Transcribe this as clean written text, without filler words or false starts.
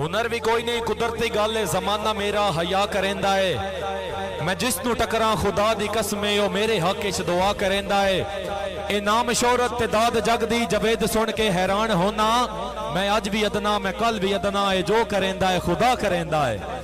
हुनर भी कोई नहीं, कुदरती गल है, जमाना मेरा हया करेंदा है। मैं जिसनू टकरा खुदा दी कसम ओ मेरे हक च दुआ करेंदा है। ए नाम शोहरत ते दाद जग दी जवेद सुन के हैरान होना। मैं अज भी अदना, मैं कल भी अदना, है जो करेंदा है खुदा करेंदा है।